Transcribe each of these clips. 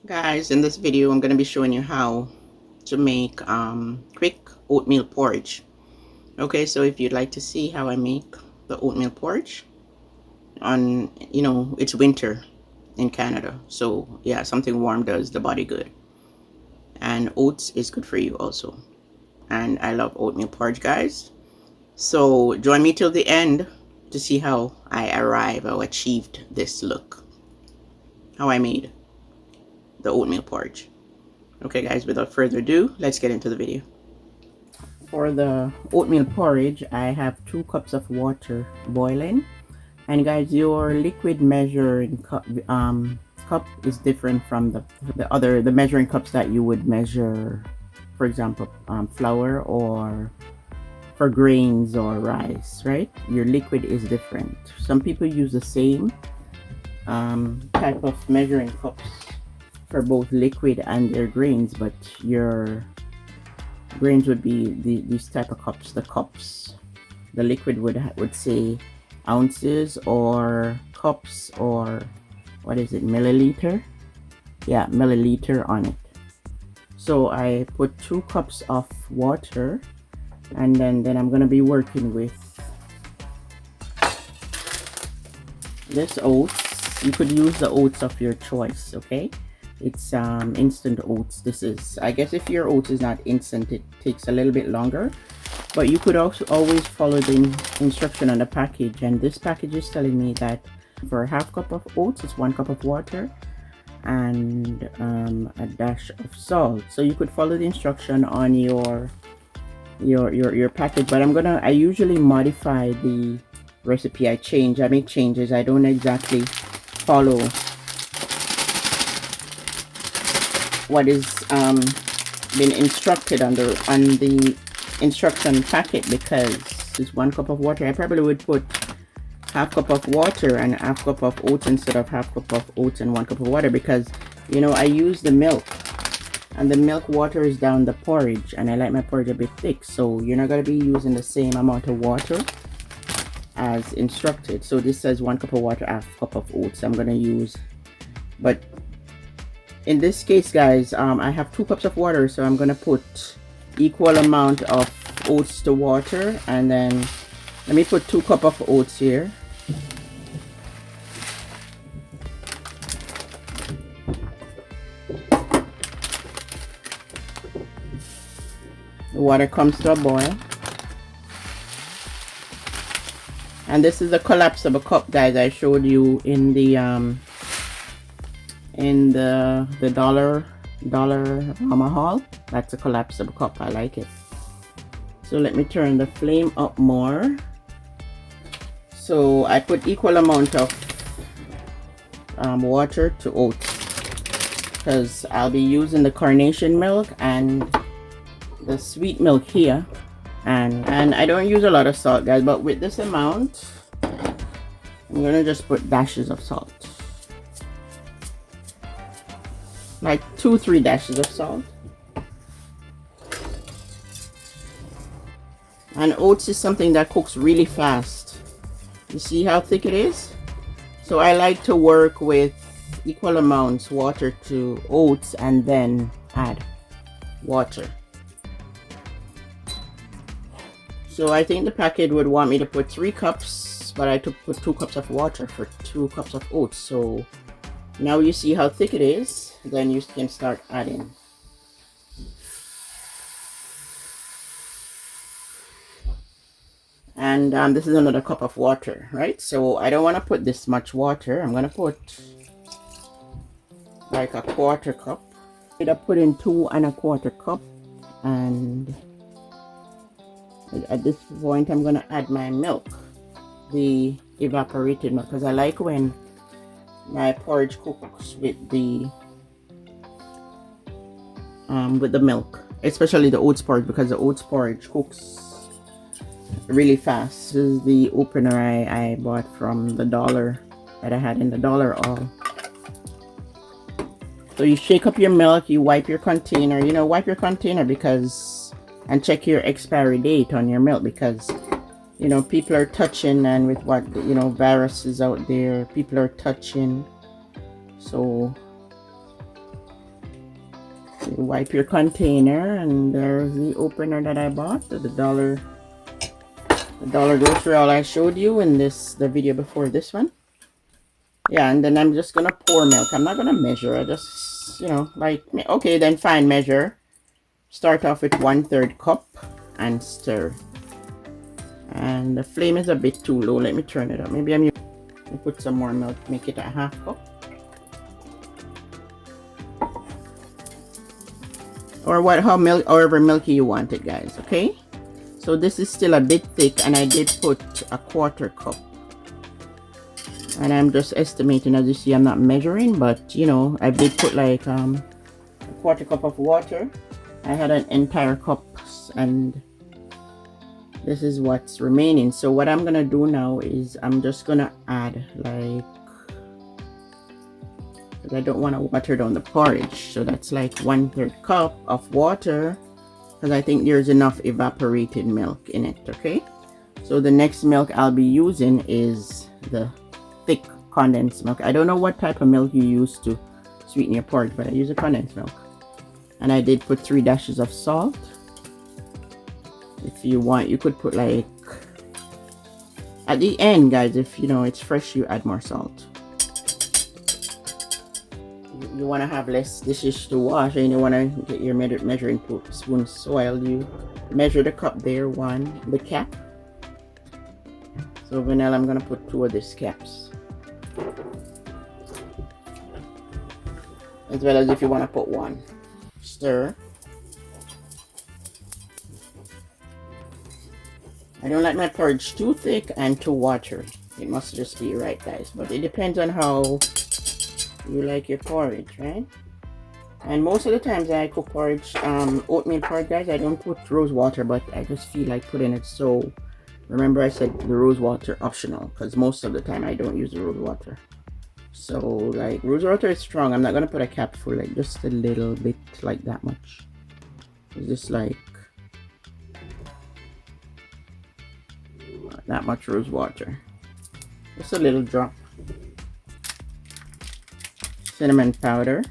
Guys, in this video I'm going to be showing you how to make quick oatmeal porridge. Okay, so if you'd like to see how I make the oatmeal porridge, it's winter in Canada, so yeah, something warm does the body good, and oats is good for you also, and I love oatmeal porridge, guys. So join me till the end to see how I achieved this look, how I made the oatmeal porridge. Okay guys, without further ado, let's get into the video. For the oatmeal porridge, I have 2 cups of water boiling, and guys, your liquid measuring cup is different from the measuring cups that you would measure, for example, flour or for grains or rice, right? Your liquid is different. Some people use the same type of measuring cups for both liquid and their grains, but your grains would be these type of cups. The liquid would say ounces or cups, or what is it, milliliter? Yeah, milliliter on it. So I put 2 cups of water, and then I'm gonna be working with this oats. You could use the oats of your choice, okay? It's instant oats. This is, I guess if your oats is not instant, it takes a little bit longer, but you could also always follow the instruction on the package, and this package is telling me that for a half cup of oats it's 1 cup of water and a dash of salt. So you could follow the instruction on your package, but I usually modify the recipe. I make changes. I don't exactly follow what is been instructed on the instruction packet, because it's 1 cup of water. I probably would put half cup of water and half cup of oats instead of half cup of oats and 1 cup of water, because I use the milk, and the milk waters down the porridge, and I like my porridge a bit thick, so you're not going to be using the same amount of water as instructed. So this says 1 cup of water, half cup of oats. I'm going to use, but in this case, guys, I have 2 cups of water, so I'm gonna put equal amount of oats to water, and then let me put 2 cups of oats here. The water comes to a boil, and this is a collapsible cup, guys. I showed you in the dollar mama haul. That's a collapsible cup. I like it. So let me turn the flame up more. So I put equal amount of water to oats, because I'll be using the carnation milk and the sweet milk here, and I don't use a lot of salt, guys, but with this amount I'm gonna just put dashes of salt, like 2-3 dashes of salt. And oats is something that cooks really fast. You see how thick it is? So I like to work with equal amounts water to oats and then add water. So I think the packet would want me to put 3 cups, but I put 2 cups of water for 2 cups of oats. So now you see how thick it is. Then you can start adding. And this is another cup of water, right? So I don't want to put this much water. I'm going to put like a 1/4 cup. I put in 2 1/4 cup, and at this point I'm going to add my milk, the evaporated milk, because I like when my porridge cooks with the milk, especially the oats porridge, because the oats porridge cooks really fast. This is the opener I bought from the dollar, that I had in the dollar all. So you shake up your milk, you wipe your container, wipe your container, because And check your expiry date on your milk, because you know people are touching, and with what, you know, viruses out there, people are touching. So you wipe your container, and there's the opener that I bought at the dollar grocery, all I showed you in the video before this one. Yeah, and then I'm just gonna pour milk. I'm not gonna measure. I just, you know, like, okay, then fine, measure. Start off with 1/3 cup and stir. And the flame is a bit too low. Let me turn it up. Maybe I'm gonna put some more milk, make it a 1/2 cup. Or however milky you want it, guys, okay? So this is still a bit thick, and I did put a 1/4 cup. And I'm just estimating. As you see, I'm not measuring, but you know, I did put like a 1/4 cup of water. I had an entire cup, and this is what's remaining. So what I'm gonna do now is I'm just gonna add, like, because I don't want to water down the porridge, so that's like 1/3 cup of water, because I think there's enough evaporated milk in it. Okay, so the next milk I'll be using is the thick condensed milk. I don't know what type of milk you use to sweeten your porridge, but I use a condensed milk. And I did put 3 dashes of salt. If you want, you could put, like, at the end, guys, if you know it's fresh, you add more salt. You want to have less dishes to wash, and you want to get your measuring spoon soiled. You measure the cup there, the cap. So vanilla, I'm gonna put 2 of these caps, as well as if you want to put 1. Stir. I don't like my porridge too thick and too watery. It must just be right, guys, but it depends on how you like your porridge, right? And most of the times I cook porridge, oatmeal porridge, guys, I don't put rose water, but I just feel like putting it. So remember, I said the rose water optional, because most of the time I don't use the rose water. So like, rose water is strong. I'm not gonna put a cap full, like just a little bit, like that much. It's just like that much rose water, just a little drop. Cinnamon powder,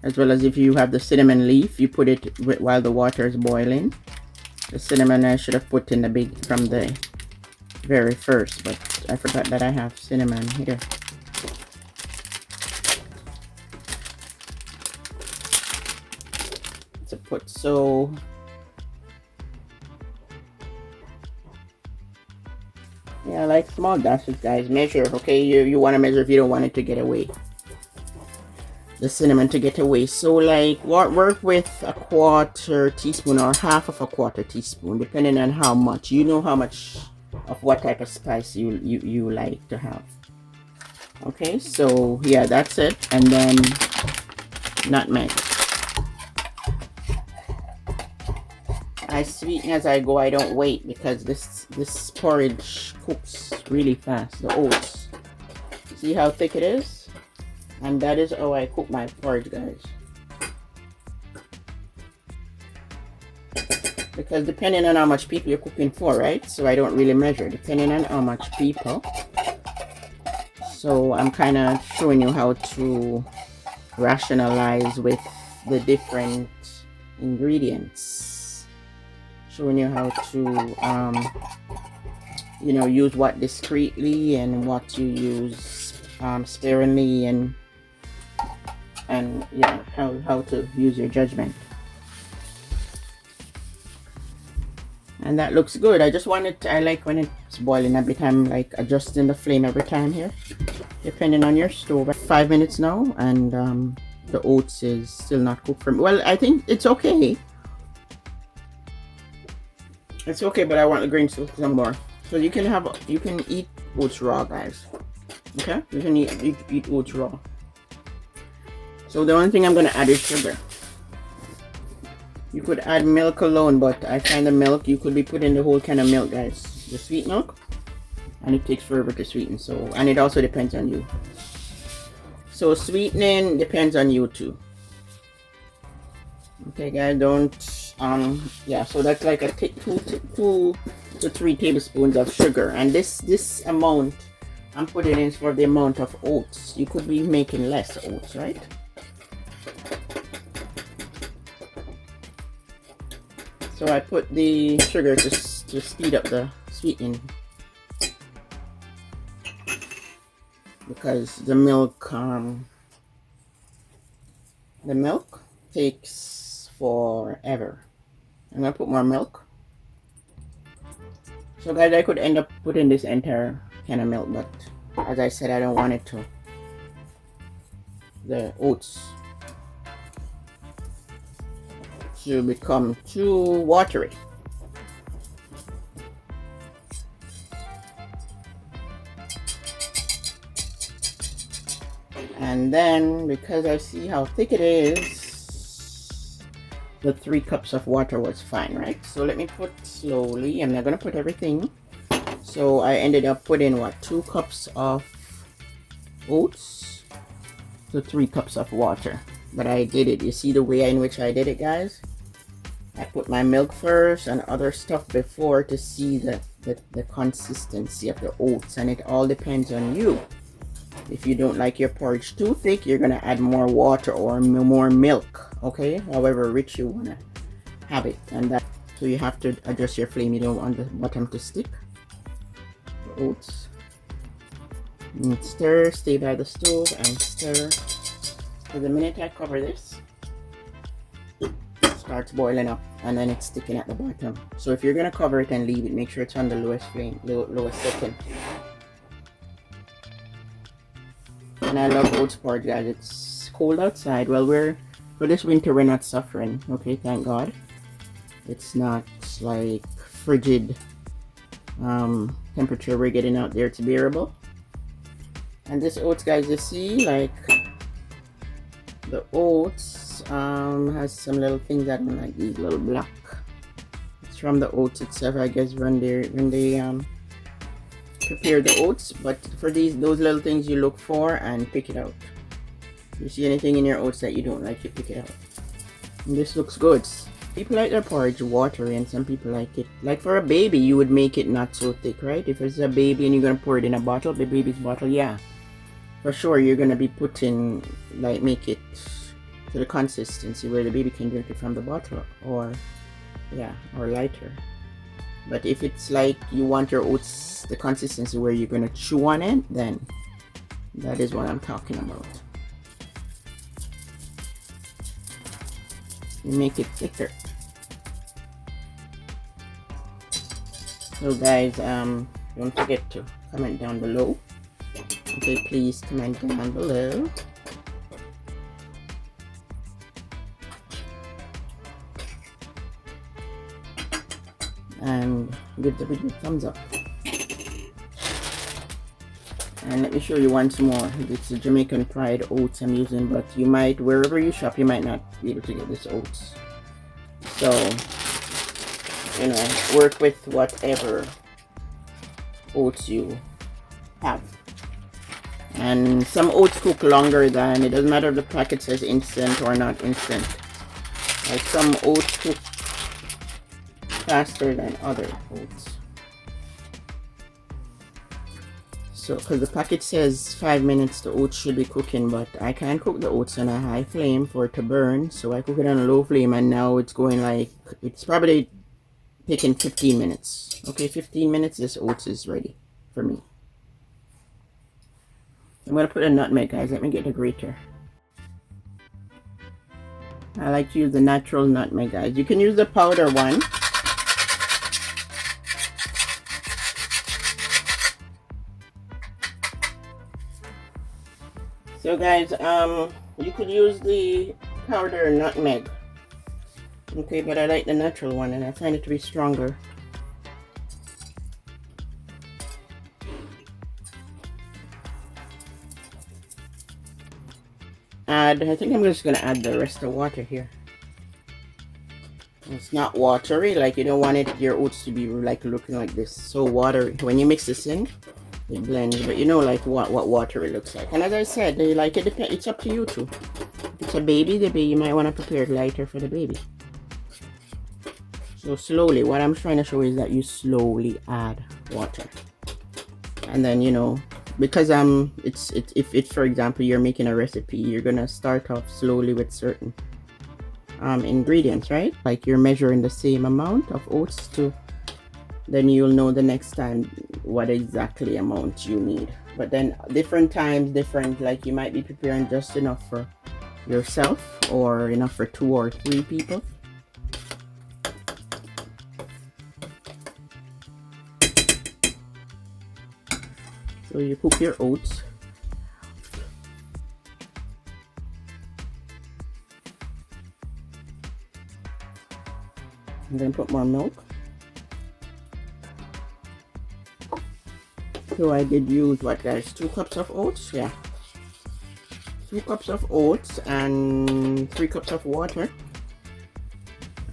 as well as if you have the cinnamon leaf, you put it while the water is boiling. The cinnamon I should have put in from the very first, but I forgot that I have cinnamon here. To put, so yeah, like small dashes, guys. Measure, okay? You want to measure if you don't want it to get away, the cinnamon to get away. So like, work with a 1/4 teaspoon or 1/2 of a 1/4 teaspoon, depending on how much, you know, how much of what type of spice you like to have. Okay, so yeah, that's it. And then nutmeg. I sweeten as I go. I don't wait, because this porridge cooks really fast. The oats, see how thick it is? And that is how I cook my porridge, guys. Because depending on how much people you're cooking for, right? So I don't really measure, depending on how much people. So I'm kind of showing you how to rationalize with the different ingredients. Showing you how to you know, use what discreetly and what you use sparingly, and yeah, how to use your judgment. And that looks good. I just want it, I like when it's boiling every time, like adjusting the flame every time here, depending on your stove. 5 minutes now, and the oats is still not cooked for me. Well, I think it's okay. It's okay, but I want the grains to some more. So you can eat oats raw, guys. Okay, you can eat oats raw. So the only thing I'm gonna add is sugar. You could add milk alone, but I find the milk, you could be putting the whole kind of milk, guys, the sweet milk, and it takes forever to sweeten. So, and it also depends on you. So sweetening depends on you too. Okay, guys, don't Yeah, so that's like a 2 to 3 tablespoons of sugar, and this amount I'm putting in for the amount of oats. You could be making less oats, right? So I put the sugar to speed up the sweetening, because the milk takes forever. I'm gonna put more milk. So guys, I could end up putting this entire can of milk, but as I said, I don't want it the oats to become too watery. And then, because I see how thick it is, the 3 cups of water was fine, right? So let me put slowly. I'm not gonna put everything. So I ended up putting what, 2 cups of oats to 3 cups of water. But I did it. You see the way in which I did it, guys? I put my milk first and other stuff before to see the consistency of the oats, and it all depends on you. If you don't like your porridge too thick, you're gonna add more water or more milk, okay? However rich you wanna have it, and that, so you have to adjust your flame. You don't want the bottom to stick. The oats. And stir, stay by the stove and stir. So the minute I cover this, it starts boiling up, and then it's sticking at the bottom. So if you're gonna cover it and leave it, make sure it's on the lowest flame, lowest setting. And I love oats porridge, guys. It's cold outside. Well, for this winter we're not suffering, okay, thank God. It's not like frigid temperature we're getting out there. It's bearable. And this oats, guys, you see, like, the oats has some little things that are like these little black. It's from the oats itself, I guess, when they prepare the oats. But for those little things you look for and pick it out. If you see anything in your oats that you don't like, you pick it out. And this looks good. People like their porridge watery, and some people like it. Like for a baby, you would make it not so thick, right? If it's a baby and you're gonna pour it in a bottle, the baby's bottle, yeah, for sure you're gonna be putting, like, make it to the consistency where the baby can drink it from the bottle, or yeah, or lighter. But if it's like you want your oats the consistency where you're gonna chew on it, then that is what I'm talking about. You make it thicker. So guys, don't forget to comment down below. Okay, please comment down below. And give the video a thumbs up. And let me show you once more. It's a Jamaican Pride oats I'm using, but you might, wherever you shop, you might not be able to get this oats. So, you know, work with whatever oats you have. And some oats cook longer than, it doesn't matter if the packet says instant or not instant. Like some oats cook faster than other oats. So, because the packet says 5 minutes the oats should be cooking, but I can't cook the oats on a high flame for it to burn, so I cook it on a low flame, and now it's going like, it's probably taking 15 minutes. Okay, 15 minutes, this oats is ready for me. I'm going to put a nutmeg, guys. Let me get a grater. I like to use the natural nutmeg, guys. You can use the powder one. So guys, you could use the powder nutmeg. Okay, but I like the natural one, and I find it to be stronger. I think I'm just gonna add the rest of water here. It's not watery, like you don't want it, your oats to be like looking like this, so watery. When you mix this in, it blends, but you know, like what water it looks like. And as I said, they like it, it's up to you too. If it's a baby, you might want to prepare it lighter for the baby. So slowly, what I'm trying to show is that you slowly add water. And then, you know, because if for example you're making a recipe, you're gonna start off slowly with certain ingredients, right? Like you're measuring the same amount of oats to, then you'll know the next time what exactly amount you need. But then different times, different, like you might be preparing just enough for yourself or enough for 2 or 3 people. So you cook your oats. And then put more milk. So I did use what, guys? 2 cups of oats? Yeah. 2 cups of oats and 3 cups of water.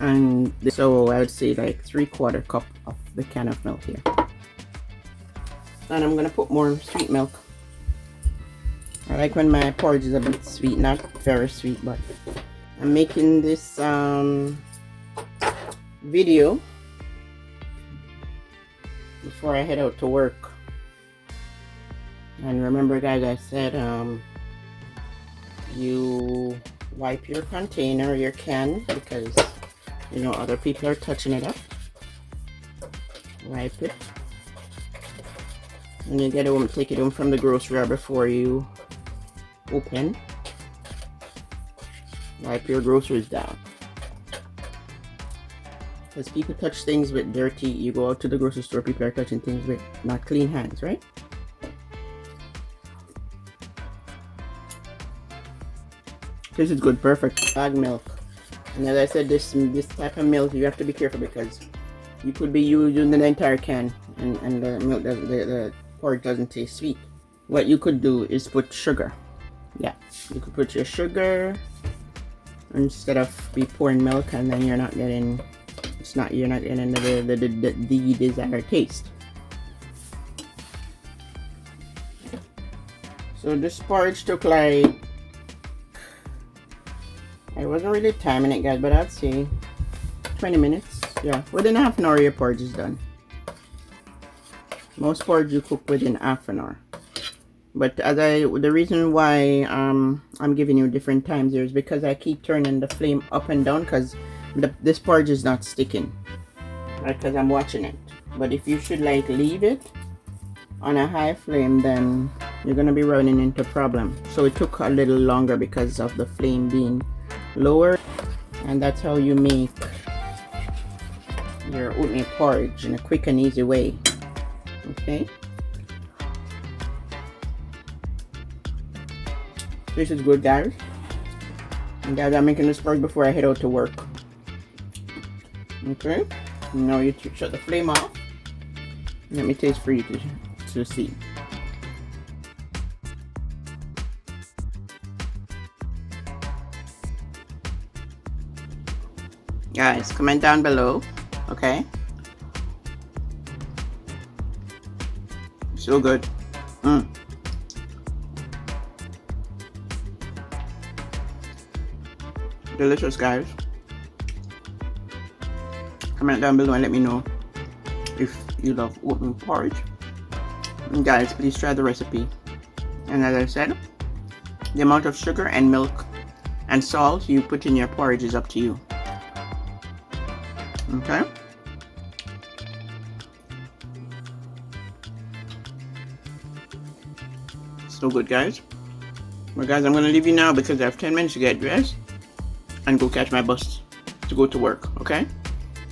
And so I would say like 3/4 cup of the can of milk here. And I'm gonna put more sweet milk. I like when my porridge is a bit sweet, not very sweet, but I'm making this video before I head out to work. And remember, guys, I said you wipe your container, your can, because you know other people are touching it up. Wipe it. And you get it home, take it home from the grocery before you open. Wipe your groceries down. Because people touch things with dirty, you go out to the grocery store, people are touching things with not clean hands, right? This is good, perfect. Bag milk. And as I said, this type of milk, you have to be careful because you could be using the entire can and the milk, the porridge doesn't taste sweet. What you could do is put sugar. Yeah, you could put your sugar instead of be pouring milk, and then you're not getting the desired taste. So this porridge took like, I wasn't really timing it, guys, but I'd say 20 minutes. Yeah, within half an hour your porridge is done. Most porridge you cook within half an hour. But the reason why I'm giving you different times here is because I keep turning the flame up and down because this porridge is not sticking, right? Because I'm watching it. But if you should like leave it on a high flame, then you're gonna be running into problem. So it took a little longer because of the flame being lower, and that's how you make your oatmeal porridge in a quick and easy way. Okay, this is good, guys. And guys, I'm making this porridge before I head out to work. Okay, now you shut the flame off. Let me taste for you to see. Guys, comment down below, okay? So good. Delicious, guys. Comment down below and let me know if you love oatmeal porridge. And guys, please try the recipe. And as I said, the amount of sugar and milk and salt you put in your porridge is up to you. Okay? So good, guys. Well, guys, I'm going to leave you now because I have 10 minutes to get dressed and go catch my bus to go to work, okay?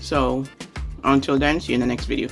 So, until then, see you in the next video.